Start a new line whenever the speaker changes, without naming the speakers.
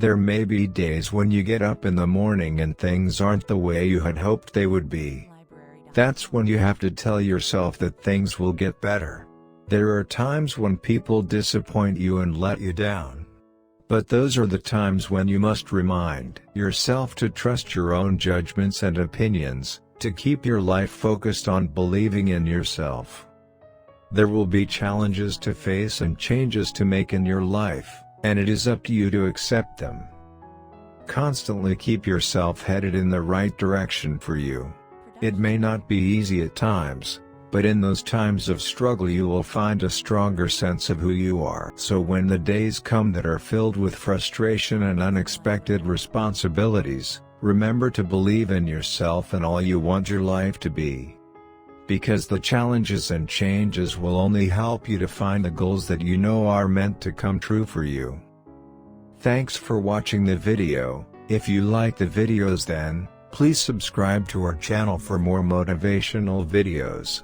There may be days when you get up in the morning and things aren't the way you had hoped they would be. That's when you have to tell yourself that things will get better. There are times when people disappoint you and let you down. But those are the times when you must remind yourself to trust your own judgments and opinions, to keep your life focused on believing in yourself. There will be challenges to face and changes to make in your life, and it is up to you to accept them. Constantly keep yourself headed in the right direction for you. It may not be easy at times, but in those times of struggle you will find a stronger sense of who you are. So when the days come that are filled with frustration and unexpected responsibilities, remember to believe in yourself and all you want your life to be. Because the challenges and changes will only help you to find the goals that you know are meant to come true for you. Thanks for watching the video. If you like the videos, then please subscribe to our channel for more motivational videos.